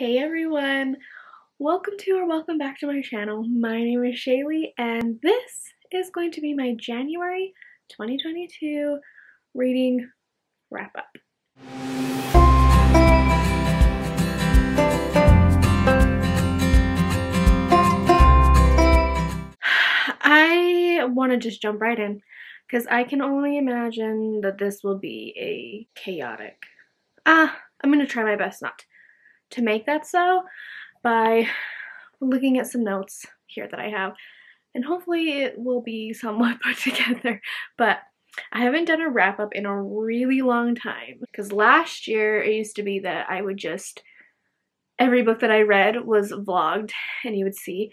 Hey everyone, welcome to or welcome back to my channel. My name is Shaylee and this is going to be my January 2022 reading wrap up. I want to just jump right in because I can only imagine that this will be a chaotic. I'm going to try my best not to make that so by looking at some notes here that I have, and hopefully it will be somewhat put together. But I haven't done a wrap up in a really long time because last year it used to be that I would just, every book that I read was vlogged and you would see.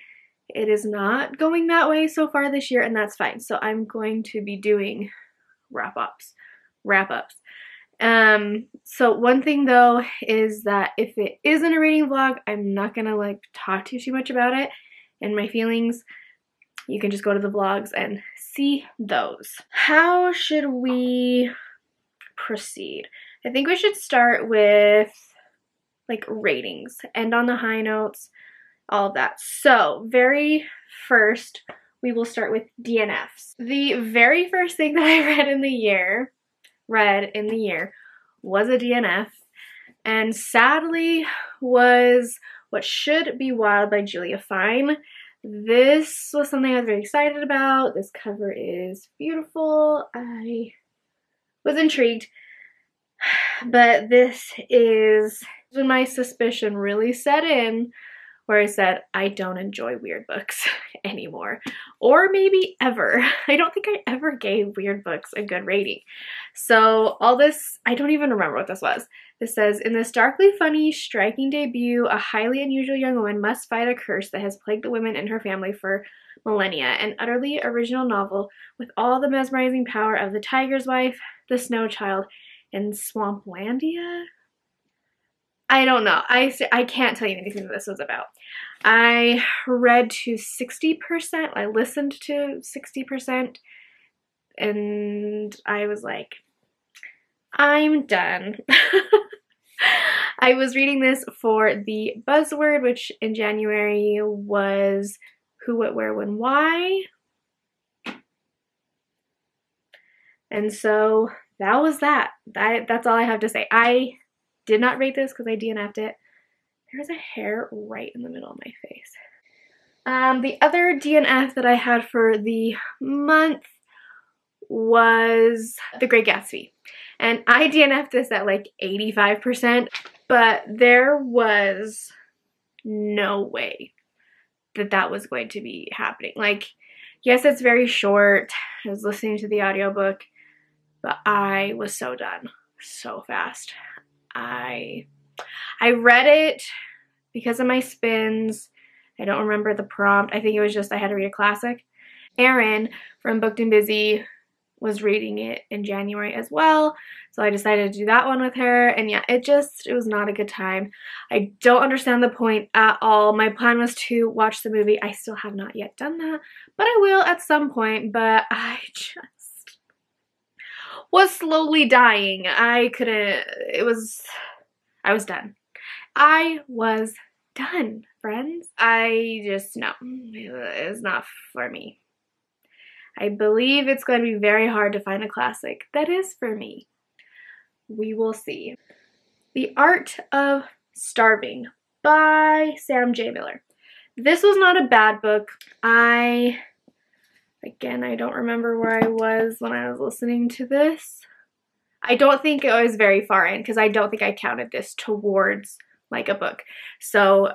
It is not going that way so far this year, and that's fine. So I'm going to be doing wrap-ups. So one thing though is that if it isn't a reading vlog, I'm not gonna like talk too much about it and my feelings. You can just go to the vlogs and see those. How should we proceed? I think we should start with like ratings, end on the high notes, all of that. So very first, we will start with DNFs. The very first thing that I read in the year was a DNF, and sadly was What Should Be Wild by Julia Fine. This was something I was very excited about. This cover is beautiful. I was intrigued, but this is when my suspicion really set in, where I said, I don't enjoy weird books anymore. Or maybe ever. I don't think I ever gave weird books a good rating. So all this, I don't even remember what this was. This says, in this darkly funny, striking debut, a highly unusual young woman must fight a curse that has plagued the women in her family for millennia. An utterly original novel with all the mesmerizing power of The Tiger's Wife, The Snow Child, and Swamplandia? I don't know. I can't tell you anything that this was about. I read to 60%. I listened to 60%. And I was like, I'm done. I was reading this for the buzzword, which in January was Who, What, Where, When, Why. And so that was that. That's all I have to say. I did not rate this because I DNF'd it. There's a hair right in the middle of my face. The other DNF that I had for the month was The Great Gatsby. And I DNF'd this at like 85%, but there was no way that that was going to be happening. Like, yes, it's very short. I was listening to the audiobook, but I was so done so fast. I read it because of my spins. I don't remember the prompt. I think it was just I had to read a classic. Erin from Booked and Busy was reading it in January as well, so I decided to do that one with her, and yeah, it was not a good time. I don't understand the point at all. My plan was to watch the movie. I still have not yet done that, but I will at some point, but I just was slowly dying. I was done. I was done, friends. No, it's not for me. I believe it's going to be very hard to find a classic that is for me. We will see. The Art of Starving by Sam J. Miller. This was not a bad book. Again, I don't remember where I was when I was listening to this. I don't think it was very far in because I don't think I counted this towards like a book. So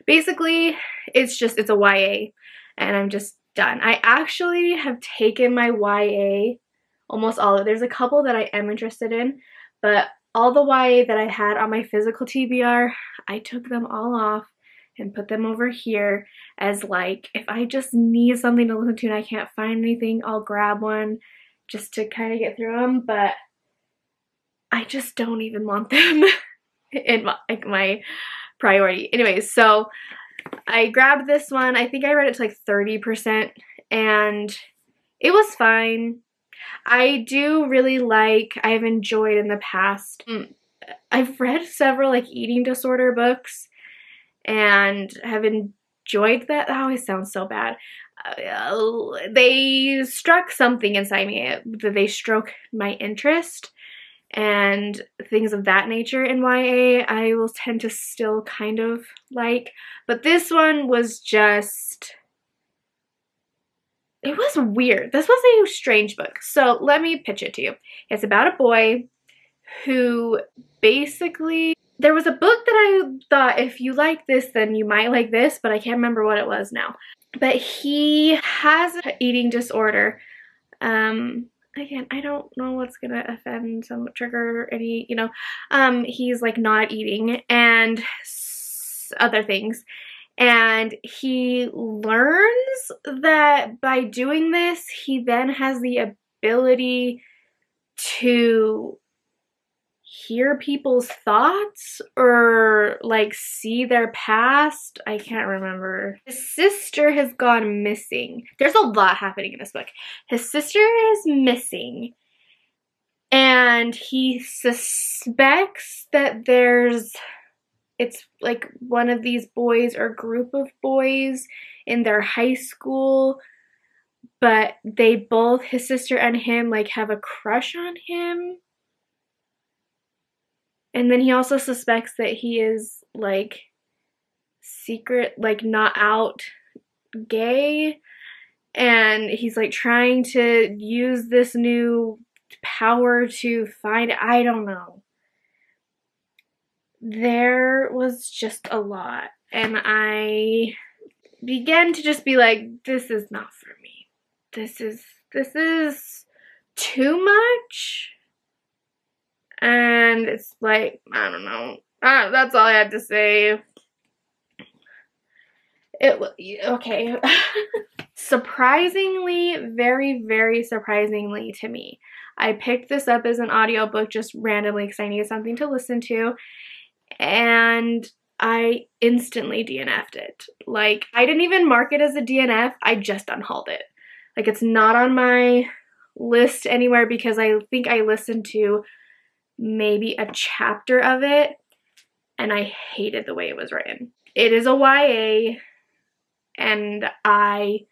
basically it's a YA and I'm just done. I actually have taken my YA, almost all of it. There's a couple that I am interested in, but all the YA that I had on my physical TBR, I took them all off and put them over here as like, if I just need something to listen to and I can't find anything, I'll grab one just to kind of get through them, but I just don't even want them in my priority. Anyways, so I grabbed this one. I think I read it to like 30% and it was fine. I do really like, I've enjoyed in the past I've read several like eating disorder books and have enjoyed that. That always sounds so bad. They struck something inside me. They stroke my interest, and things of that nature in YA I will tend to still kind of like. But this one was just, it was weird. This was a strange book. So let me pitch it to you. It's about a boy who basically, there was a book that I thought, if you like this, then you might like this, but I can't remember what it was now. But he has an eating disorder. Again, I don't know what's gonna offend some, trigger any, he's like not eating and other things. And he learns that by doing this, he then has the ability to hear people's thoughts or like see their past. I can't remember. His sister has gone missing. There's a lot happening in this book. His sister is missing, and he suspects that it's like one of these boys or group of boys in their high school, but they both, his sister and him, like have a crush on him. And then he also suspects that he is like secret, like not out gay. And he's like trying to use this new power to find, I don't know. There was just a lot. And I began to just be like, this is not for me. This is too much. And it's like, I don't know. That's all I had to say. Okay. Surprisingly, very, very surprisingly to me, I picked this up as an audiobook just randomly because I needed something to listen to. And I instantly DNF'd it. Like, I didn't even mark it as a DNF. I just unhauled it. Like, it's not on my list anywhere because I think I listened to maybe a chapter of it, and I hated the way it was written. It is a YA, and I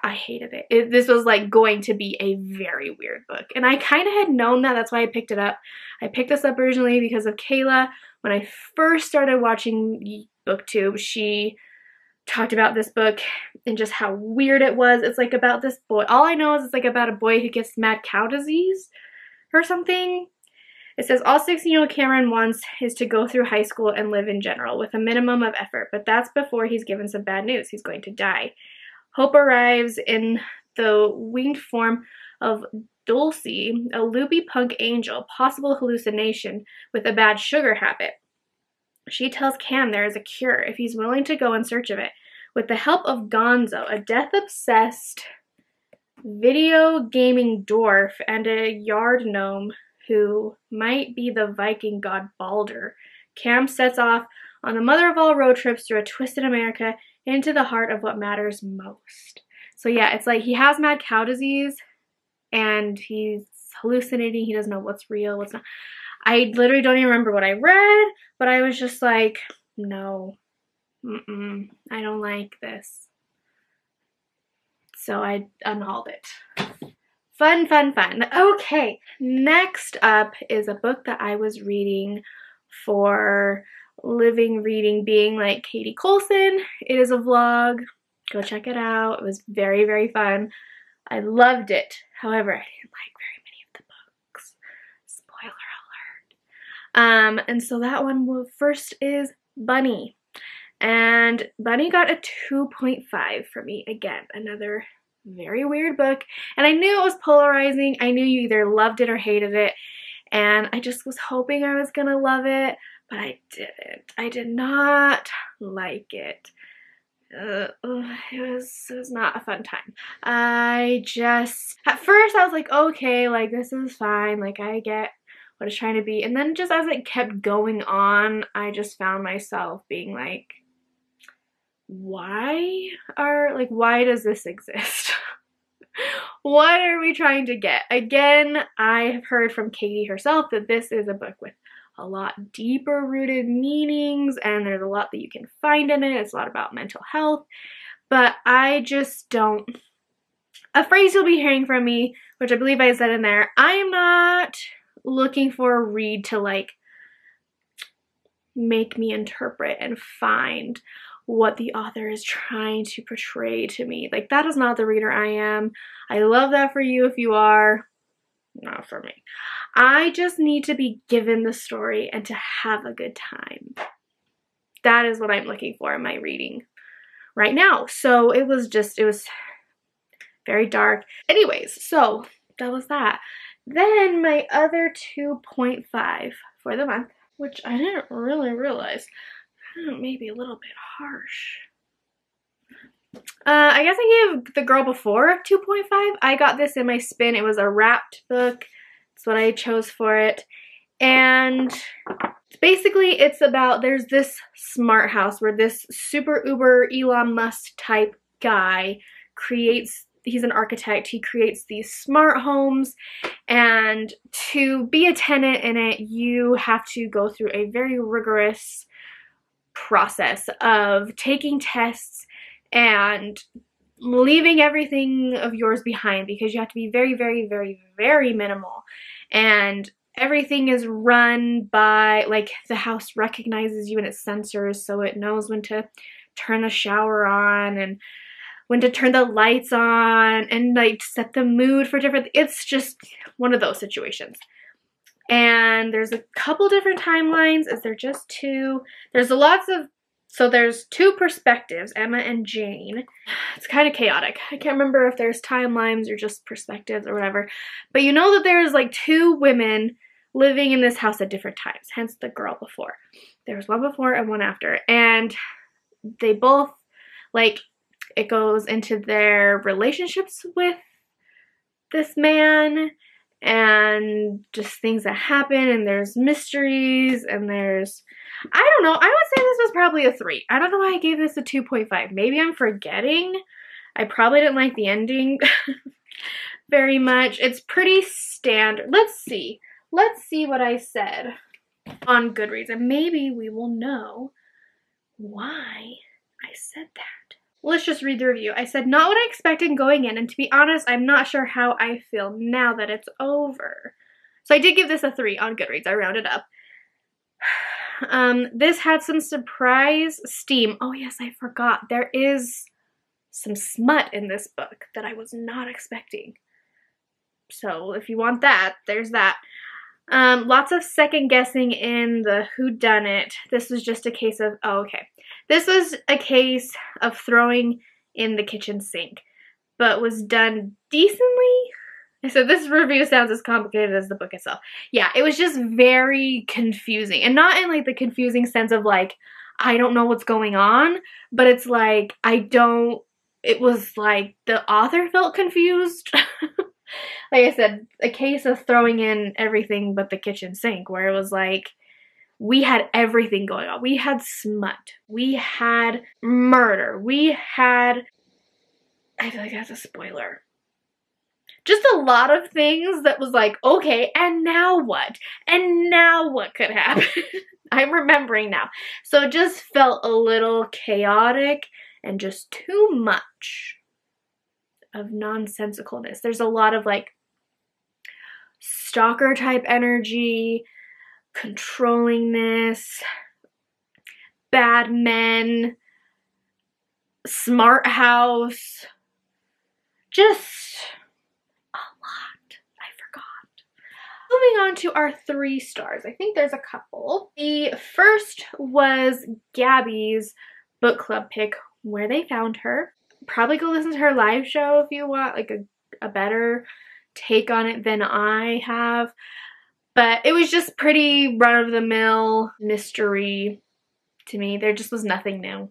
hated it. This was like going to be a very weird book, and I kind of had known that. That's why I picked it up. I picked this up originally because of Kayla. When I first started watching BookTube, she talked about this book and just how weird it was. It's like about this boy. All I know is it's like about a boy who gets mad cow disease or something. It says, all 16-year-old Cameron wants is to go through high school and live in general with a minimum of effort, but that's before he's given some bad news. He's going to die. Hope arrives in the winged form of Dulcie, a loopy punk angel, possible hallucination with a bad sugar habit. She tells Cam there is a cure if he's willing to go in search of it. With the help of Gonzo, a death-obsessed video gaming dwarf, and a yard gnome who might be the Viking god Balder, Cam sets off on the mother of all road trips through a twisted America into the heart of what matters most. So yeah, it's like he has mad cow disease and he's hallucinating. He doesn't know what's real, what's not. I literally don't even remember what I read, but I was just like, no, I don't like this. So I unhauled it. Fun, fun, fun. Okay, next up is a book that I was reading for living reading, being like Katie Colson. It is a vlog. Go check it out. It was very, very fun. I loved it. However, I didn't like very many of the books. Spoiler alert. And so that one first is Bunny. And Bunny got a 2.5 for me. Again, another very weird book, and I knew it was polarizing. I knew you either loved it or hated it, and I just was hoping I was gonna love it, but I didn't. I did not like it. It was not a fun time. At first I was like, okay, like this is fine, like I get what it's trying to be, and then just as it kept going on, I just found myself being like, why does this exist? What are we trying to get? Again, I have heard from Katie herself that this is a book with a lot deeper rooted meanings, and there's a lot that you can find in it. It's a lot about mental health, but I just don't. A phrase you'll be hearing from me, which I believe I said in there, I am not looking for a read to like make me interpret and find what the author is trying to portray to me. Like, that is not the reader I am. I love that for you if you are. Not for me. I just need to be given the story and to have a good time. That is what I'm looking for in my reading right now. So it was very dark. Anyways, so that was that. Then my other 2.5 for the month, which I didn't really realize, maybe a little bit harsh. I guess I gave The Girl Before 2.5. I got this in my spin. It was a wrapped book. That's what I chose for it. And basically it's about, there's this smart house where this super uber Elon Musk type guy creates, he's an architect, he creates these smart homes, and to be a tenant in it, you have to go through a very rigorous process of taking tests and leaving everything of yours behind, because you have to be very, very, very, very minimal. And everything is run by, like, the house recognizes you and it sensors, so it knows when to turn the shower on and when to turn the lights on and like set the mood for different, it's just one of those situations. And there's a couple different timelines. Is there just two? There's lots of, so there's two perspectives, Emma and Jane. It's kind of chaotic. I can't remember if there's timelines or just perspectives or whatever. But you know that there's like two women living in this house at different times, hence The Girl Before. There was one before and one after. And they both, like, it goes into their relationships with this man and just things that happen, and there's mysteries, and there's, I don't know, I would say this was probably a 3. I don't know why I gave this a 2.5. Maybe I'm forgetting. I probably didn't like the ending very much. It's pretty standard. Let's see what I said on Goodreads, and maybe we will know why I said that. Let's just read the review. I said, not what I expected going in, and to be honest, I'm not sure how I feel now that it's over. So I did give this a 3 on Goodreads. I rounded up. This had some surprise steam. Oh yes, I forgot. There is some smut in this book that I was not expecting. So if you want that, there's that. Lots of second guessing in the whodunit. This was just a case of, oh, okay. This was a case of throwing in the kitchen sink, but was done decently. So this review sounds as complicated as the book itself. Yeah, it was just very confusing. And not in like the confusing sense of like, I don't know what's going on, but it's like, it was like the author felt confused. Like I said, a case of throwing in everything but the kitchen sink, where it was like, we had everything going on. We had smut. We had murder. We had, I feel like that's a spoiler. Just a lot of things that was like, okay, and now what? And now what could happen? I'm remembering now. So it just felt a little chaotic and just too much of nonsensicalness. There's a lot of like stalker type energy, controllingness, bad men, smart house, just a lot. I forgot. Moving on to our 3 stars. I think there's a couple. The first was Gabby's book club pick, Where They Found Her. Probably go listen to her live show if you want like a better take on it than I have. But it was just pretty run-of-the-mill mystery to me. There just was nothing new.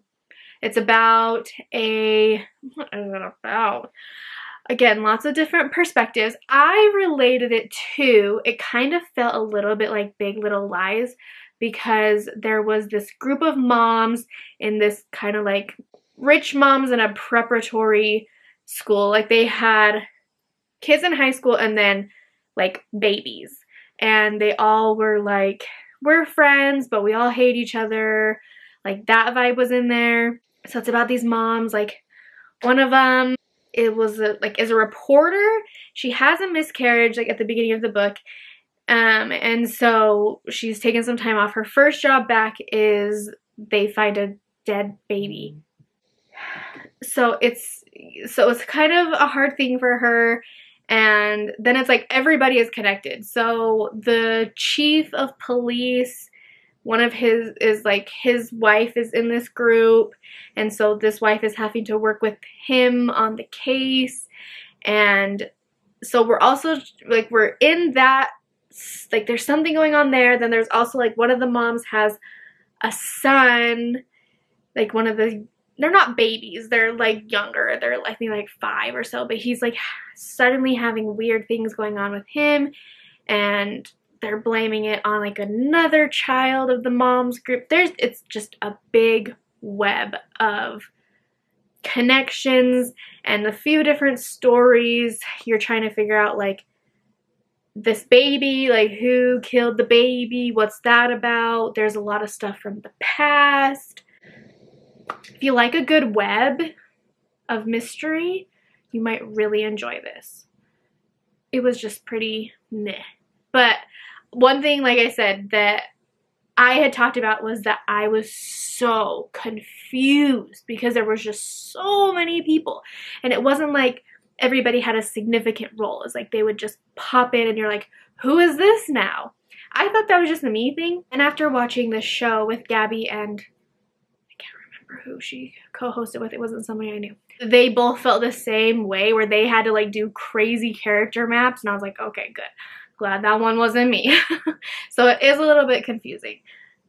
It's about what is it about? Again, lots of different perspectives. I related it to, it kind of felt a little bit like Big Little Lies, because there was this group of moms in this kind of like rich moms in a preparatory school. Like they had kids in high school and then like babies. And they all were like we're friends, but we all hate each other. Like, that vibe was in there. So it's about these moms. Like, one of them, is a reporter. She has a miscarriage, like, at the beginning of the book. And so she's taken some time off. Her first job back is they find a dead baby. So it's kind of a hard thing for her. And then it's like everybody is connected. So the chief of police, one of his wife is in this group, and so this wife is having to work with him on the case. And so we're also like, we're in that, like, there's something going on there. Then there's also like one of the moms has a son, like one of the, they're not babies, they're like younger, they're I think like 5 or so, but he's like suddenly having weird things going on with him, and they're blaming it on like another child of the mom's group. It's just a big web of connections and a few different stories. You're trying to figure out, like, this baby, like, who killed the baby, what's that about. There's a lot of stuff from the past. If you like a good web of mystery, you might really enjoy this. It was just pretty meh. But one thing, like I said, that I had talked about was that I was so confused because there was just so many people. And it wasn't like everybody had a significant role. It's like they would just pop in and you're like, who is this now? I thought that was just a me thing. And after watching this show with Gabby and I can't remember who she co-hosted with, it wasn't somebody I knew, they both felt the same way where they had to like do crazy character maps, and I was like, okay, good. Glad that one wasn't me. So it is a little bit confusing.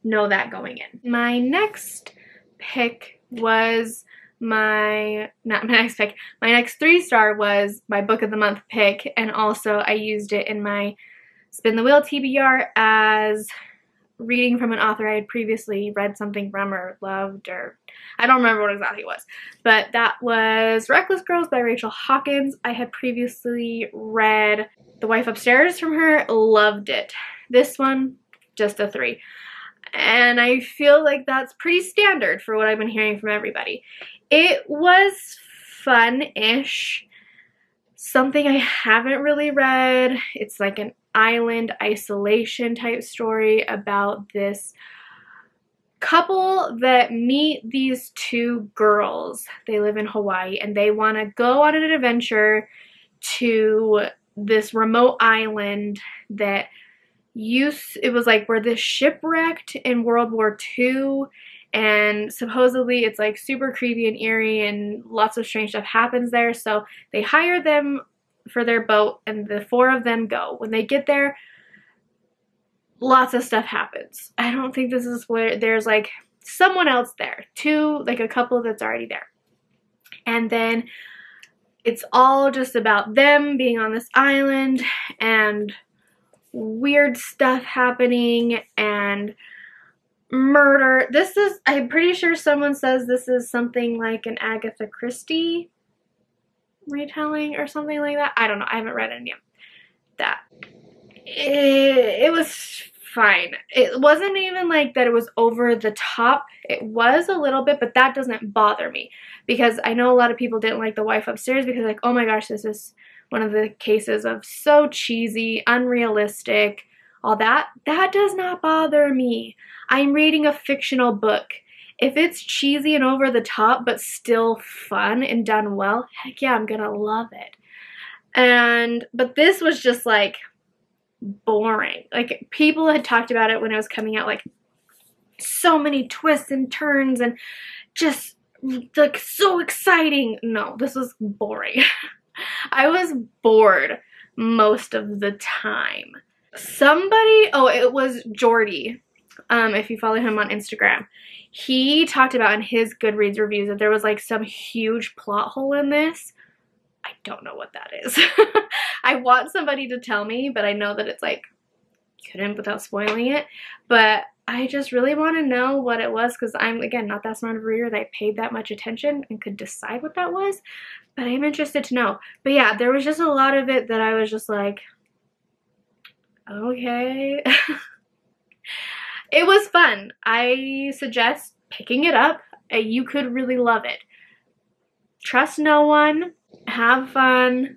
Know that going in. My next pick was my next 3-star was my book of the month pick, and also I used it in my Spin the Wheel TBR as reading from an author I had previously read something from or loved, or I don't remember what exactly it was, but that was Reckless Girls by Rachel Hawkins. I had previously read The Wife Upstairs from her, loved it. This one, just a 3. And I feel like that's pretty standard for what I've been hearing from everybody. It was fun-ish. Something I haven't really read. It's like an island isolation type story about this couple that meet these 2 girls. They live in Hawaii and they want to go on an adventure to this remote island that it was like where this shipwrecked in World War II, and supposedly it's like super creepy and eerie and lots of strange stuff happens there. So they hire them for their boat and the 4 of them go. When they get there, lots of stuff happens. I don't think this is where there's like someone else there, like a couple that's already there. And then it's all just about them being on this island and weird stuff happening and murder. I'm pretty sure someone says this is something like an Agatha Christie retelling or something like that. I don't know. I haven't read any of that. It was fine. It wasn't even like that it was over the top. It was a little bit, but that doesn't bother me because I know a lot of people didn't like The Wife Upstairs because, like, oh my gosh, this is one of the cases of so cheesy, unrealistic, all that. That does not bother me. I'm reading a fictional book. If it's cheesy and over the top but still fun and done well, heck yeah, I'm gonna love it. But this was just like boring. Like, people had talked about it when it was coming out, like so many twists and turns and just like so exciting. No, this was boring. I was bored most of the time. It was Jordy, if you follow him on Instagram, he talked about in his Goodreads reviews that there was like some huge plot hole in this. I don't know what that is. I want somebody to tell me, but I know that it's like, couldn't without spoiling it. But I just really want to know what it was because I'm, again, not that smart of a reader that I paid that much attention and could decide what that was. But I'm interested to know. But yeah, there was just a lot of it that I was just like, okay. It was fun. I suggest picking it up. You could really love it. Trust no one. Have fun.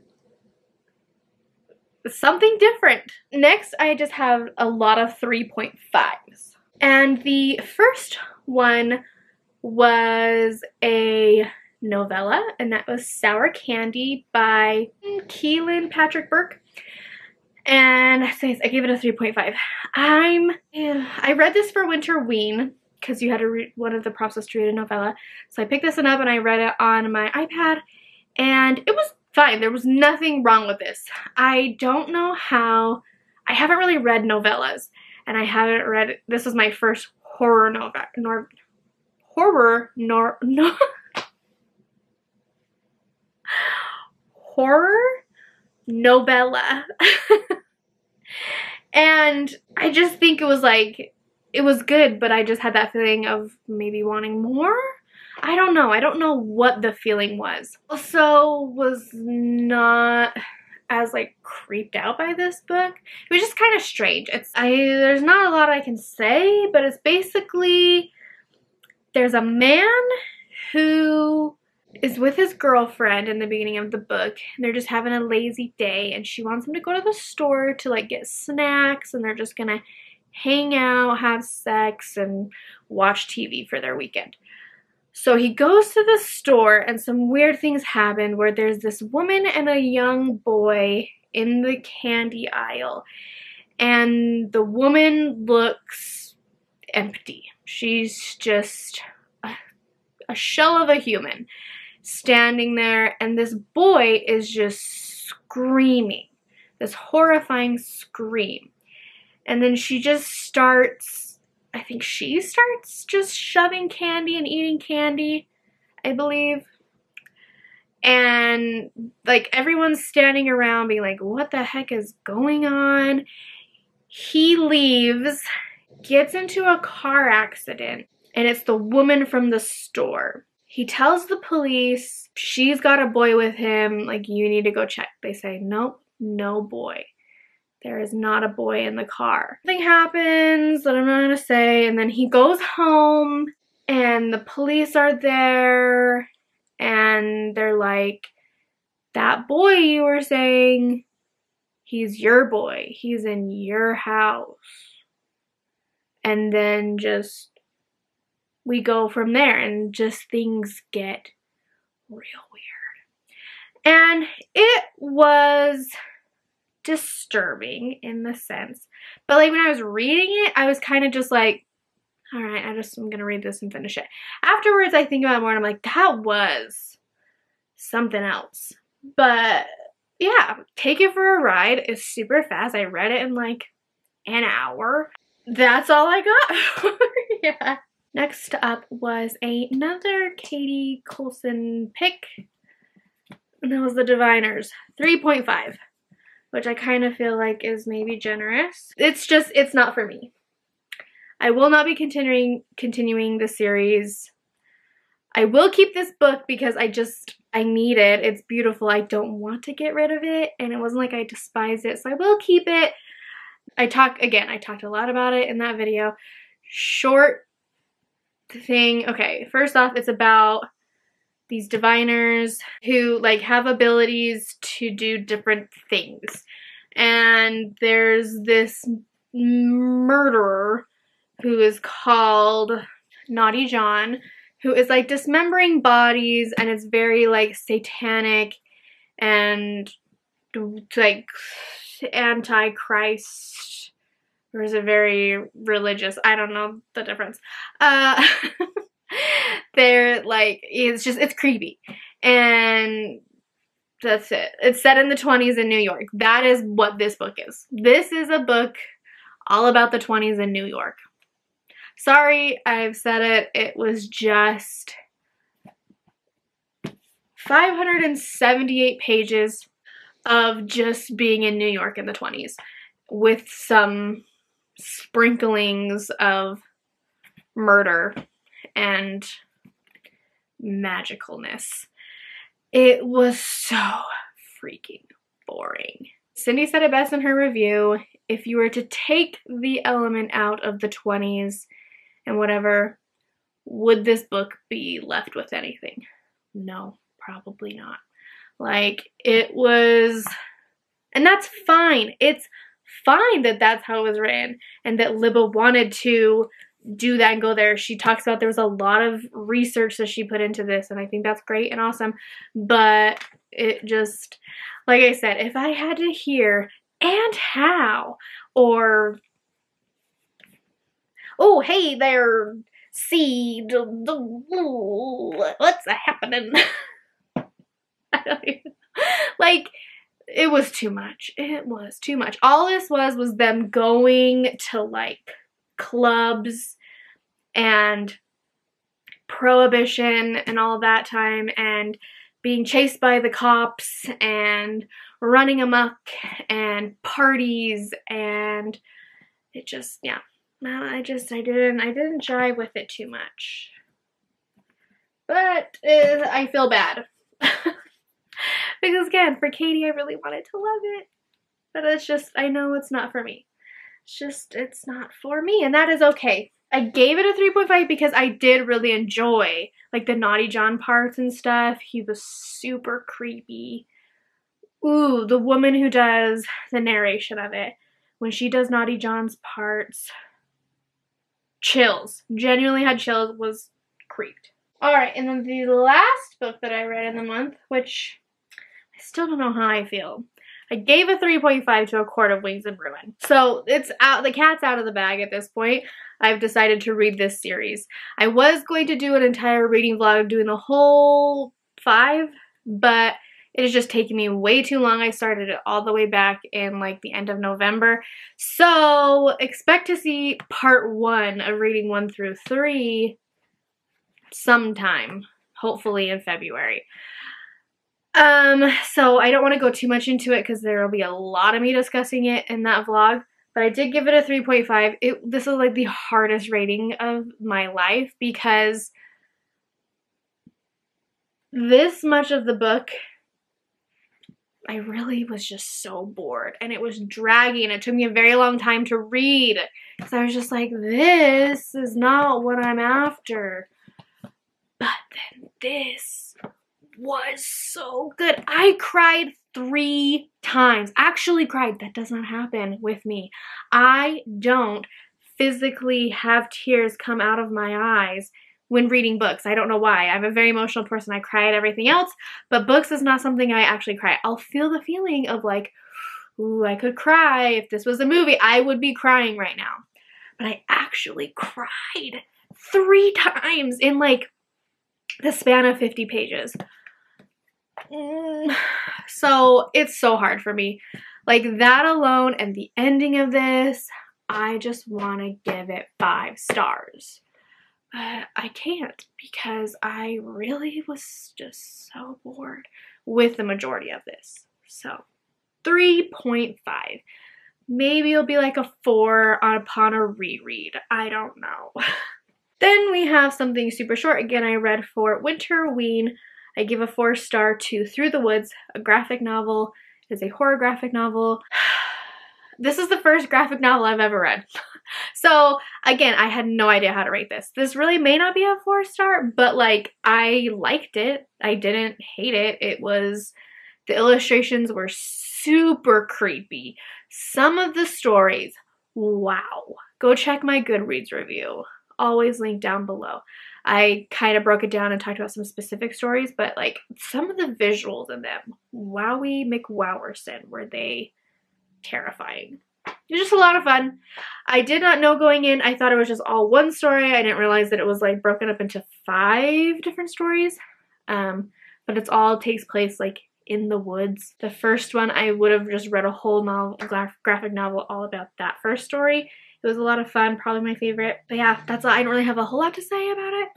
Something different. Next, I just have a lot of 3.5s. And the first one was a novella, and that was Sour Candy by Keelan Patrick Burke. And I gave it a 3.5. I read this for Winterween because you had to read, one of the props was to read a novella. So I picked this one up and I read it on my iPad, and it was fine. There was nothing wrong with this. I don't know how. I haven't really read novellas, and I haven't read. This was my first horror novella. And I just think it was like, it was good, but I just had that feeling of maybe wanting more. I don't know. I don't know what the feeling was. Also was not as like creeped out by this book. It was just kind of strange. There's not a lot I can say, but it's basically, there's a man who is with his girlfriend in the beginning of the book, and they're just having a lazy day, and she wants him to go to the store to like get snacks, and they're just gonna hang out, have sex, and watch TV for their weekend. So he goes to the store, and some weird things happen where there's this woman and a young boy in the candy aisle, and the woman looks empty. She's just a shell of a human standing there, and this boy is just screaming, this horrifying scream. And then she just starts, I think she starts just shoving candy and eating candy, I believe. And like everyone's standing around being like, what the heck is going on? He leaves, gets into a car accident, and it's the woman from the store. He tells the police she's got a boy with him, like, you need to go check. They say, nope, no boy. There is not a boy in the car. Something happens that I'm not gonna say, and then he goes home, and the police are there, and they're like, that boy you were saying, he's your boy. He's in your house. And then just, we go from there, and just things get real weird. And it was disturbing in the sense, but like when I was reading it, I was kind of just like, all right, I'm gonna read this and finish it. Afterwards, I think about it more, and I'm like, that was something else. But yeah, take it for a ride. It's super fast. I read it in like an hour. That's all I got. Yeah. Next up was another Katie Colson pick, and that was The Diviners, 3.5, which I kind of feel like is maybe generous. It's not for me. I will not be continuing the series. I will keep this book because I need it. It's beautiful. I don't want to get rid of it, and it wasn't like I despise it, so I will keep it. I talked a lot about it in that video. Short thing. Okay, first off, it's about these diviners who like have abilities to do different things, and there's this murderer who is called Naughty John, who is like dismembering bodies, and it's very like satanic and like anti-Christ, or is it very religious? I don't know the difference. They're like, it's creepy, and that's it. It's set in the 20s in New York. That is what this book is. This is a book all about the 20s in New York. Sorry, I've said it. It was just 578 pages of just being in New York in the 20s with some sprinklings of murder and magicalness. It was so freaking boring. Cindy said it best in her review. If you were to take the element out of the 20s and whatever, would this book be left with anything? No, probably not. Like, it was, and that's fine. It's fine that that's how it was written and that Libba wanted to do that and go there. She talks about there was a lot of research that she put into this, and I think that's great and awesome. But it just, like I said, if I had to hear and how, or oh hey there seed, what's happening? I don't even, like, it was too much. It was too much. All this was them going to like clubs and prohibition and all that time and being chased by the cops and running amok and parties, and it just, yeah. I didn't jive with it too much. But I feel bad. Because again, for Katie, I really wanted to love it. But it's just, I know it's not for me. It's just, it's not for me, and that is okay. I gave it a 3.5 because I did really enjoy, like, the Naughty John parts and stuff. He was super creepy. Ooh, the woman who does the narration of it, when she does Naughty John's parts, chills. Genuinely had chills, was creeped. Alright, and then the last book that I read in the month, which I still don't know how I feel. I gave a 3.5 to A Court of Wings and Ruin. So it's out, the cat's out of the bag at this point. I've decided to read this series. I was going to do an entire reading vlog doing the whole 5, but it is just taking me way too long. I started it all the way back in like the end of November. So expect to see part 1 of reading 1 through 3 sometime, hopefully in February. So I don't want to go too much into it because there will be a lot of me discussing it in that vlog, but I did give it a 3.5. This is like the hardest rating of my life because this much of the book, I really was just so bored and it was dragging. It took me a very long time to read because I was just like, this is not what I'm after. But then this was so good. I cried 3 times. Actually cried. That does not happen with me. I don't physically have tears come out of my eyes when reading books. I don't know why. I'm a very emotional person. I cry at everything else, but books is not something I actually cry. I'll feel the feeling of like, ooh, I could cry. If this was a movie, I would be crying right now. But I actually cried 3 times in like the span of 50 pages. So it's so hard for me. Like that alone and the ending of this, I just want to give it 5 stars. But I can't because I really was just so bored with the majority of this. So 3.5. Maybe it'll be like a 4 upon a reread. I don't know. Then we have something super short. Again, I read for Winterween. I give a 4-star to Through the Woods, a graphic novel. It is a horror graphic novel. This is the first graphic novel I've ever read. So again, I had no idea how to rate this. This really may not be a 4-star, but like I liked it. I didn't hate it. It was, the illustrations were super creepy. Some of the stories, wow. Go check my Goodreads review. Always linked down below. I kind of broke it down and talked about some specific stories, but like some of the visuals in them, wowie McWowerson, were they terrifying. It was just a lot of fun. I did not know going in. I thought it was just all one story. I didn't realize that it was like broken up into 5 different stories. But it's all takes place like in the woods. The first one, I would have just read a whole novel, graphic novel all about that first story. It was a lot of fun, probably my favorite. But yeah, that's all. I don't really have a whole lot to say about it.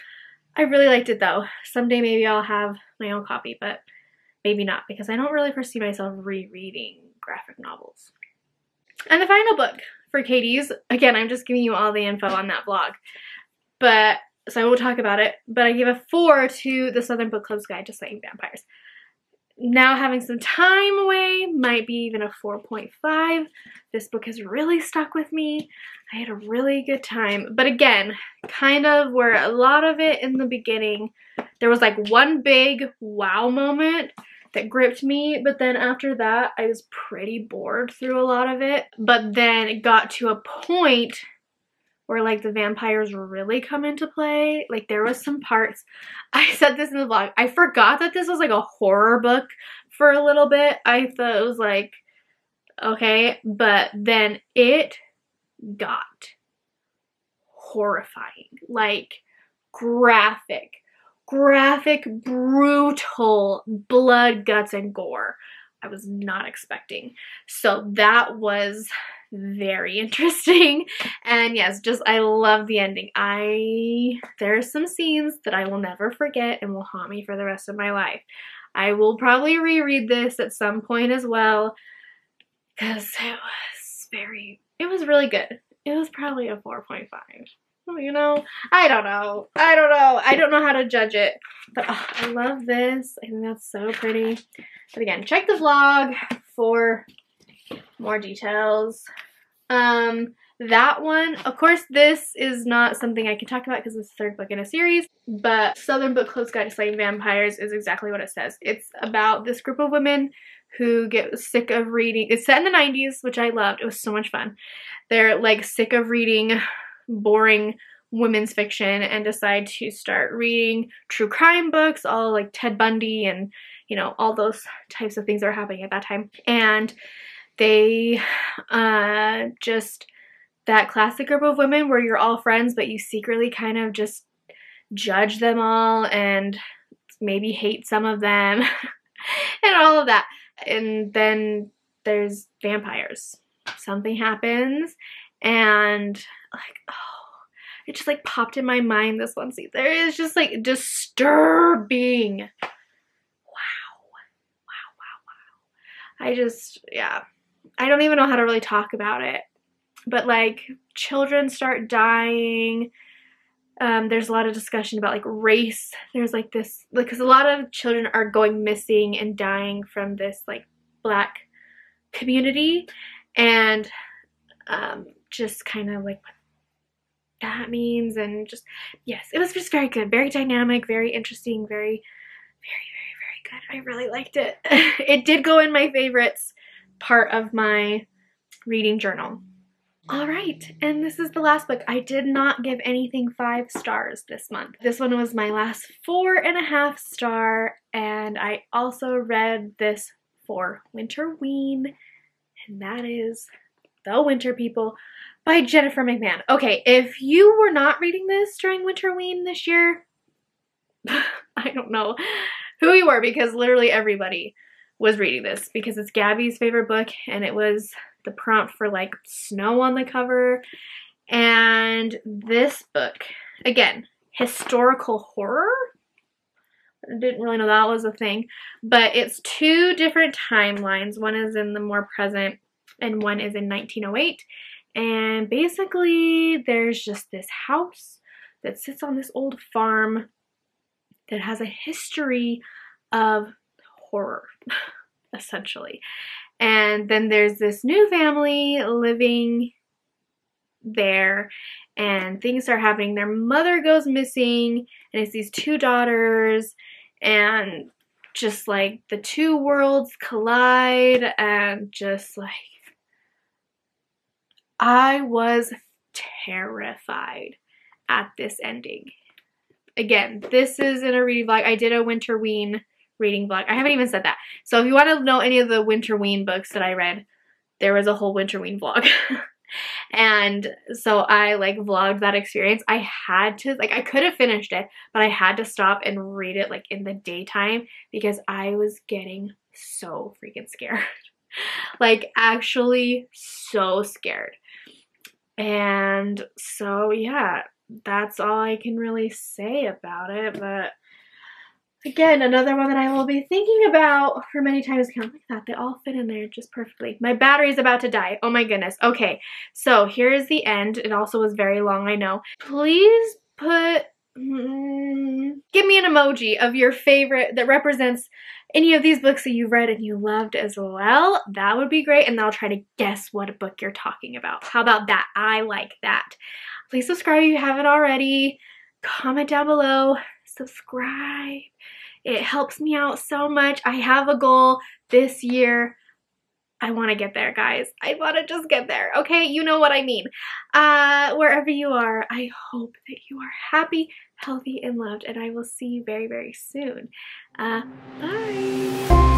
I really liked it though. Someday maybe I'll have my own copy, but maybe not because I don't really foresee myself rereading graphic novels. And the final book for Katie's, again, I'm just giving you all the info on that blog. But, so I won't talk about it, but I gave a 4 to The Southern Book Club's Guide to Slaying Vampires. now having some time away, might be even a 4.5. This book has really stuck with me. I had a really good time. But again, kind of where a lot of it in the beginning, there was like one big wow moment that gripped me, but then after that, I was pretty bored through a lot of it. But then it got to a point where like the vampires really come into play. Like there was some parts, I said this in the vlog, I forgot that this was like a horror book for a little bit. I thought it was like, okay, but then it got horrifying, like graphic, brutal blood, guts, and gore. I was not expecting. So that was very interesting. And yes, just I love the ending. There's some scenes that I will never forget and will haunt me for the rest of my life. I will probably reread this at some point as well, because it was really good. It was probably a 4.5. You know, I don't know. I don't know how to judge it. But oh, I love this. I think that's so pretty. But again, check the vlog for more details. That one, of course, this is not something I can talk about because it's the third book in a series, but Southern Book Club's Guide to Slaying Vampires is exactly what it says. It's about this group of women who get sick of reading. It's set in the 90s, which I loved. It was so much fun. They're like sick of reading boring women's fiction and decide to start reading true crime books, all like Ted Bundy and, you know, all those types of things that are happening at that time. And they just, that classic group of women where you're all friends but you secretly kind of just judge them all and maybe hate some of them and all of that. And then there's vampires. Something happens and like, oh, it just like popped in my mind this one scene. There is just like disturbing. Wow. I just, yeah. I don't even know how to really talk about it. But like children start dying. There's a lot of discussion about like race. There's like this, like, because a lot of children are going missing and dying from this like Black community, and just kind of like what that means, and just, yes, it was just very good, very dynamic, very interesting, very good. I really liked it. It did go in my favorites part of my reading journal. All right, and this is the last book. I did not give anything 5 stars this month. This one was my last 4.5 star, and I also read this for Winterween, and that is The Winter People by Jennifer Mcmahon. Okay, if you were not reading this during Winterween this year, I don't know who you were, because literally everybody was reading this because it's Gabby's favorite book, and it was the prompt for like snow on the cover. And this book, again, historical horror. I didn't really know that was a thing, but it's 2 different timelines. One is in the more present and one is in 1908. And basically there's just this house that sits on this old farm that has a history of horror, essentially. And then there's this new family living there, and things are happening. Their mother goes missing, and it's these 2 daughters, and just like the 2 worlds collide, and just like, I was terrified at this ending. Again, this is in a reading vlog. I did a Winterween reading vlog. I haven't even said that. So if you want to know any of the Winterween books that I read, there was a whole Winterween vlog. And so I like vlogged that experience. I had to, like, I could have finished it, but I had to stop and read it like in the daytime because I was getting so freaking scared. Like actually so scared. And so yeah, that's all I can really say about it. But again, another one that I will be thinking about for many times. Look at that, they all fit in there just perfectly. My battery's about to die. Oh my goodness. Okay, so here is the end. It also was very long, I know. Please put, give me an emoji of your favorite that represents any of these books that you've read and you loved as well. That would be great, and I'll try to guess what book you're talking about. How about that? I like that. Please subscribe if you haven't already. Comment down below. Subscribe. It helps me out so much. I have a goal this year. I want to get there, guys. I want to just get there, okay? You know what I mean. Wherever you are, I hope that you are happy, healthy, and loved, and I will see you very, very soon. Bye.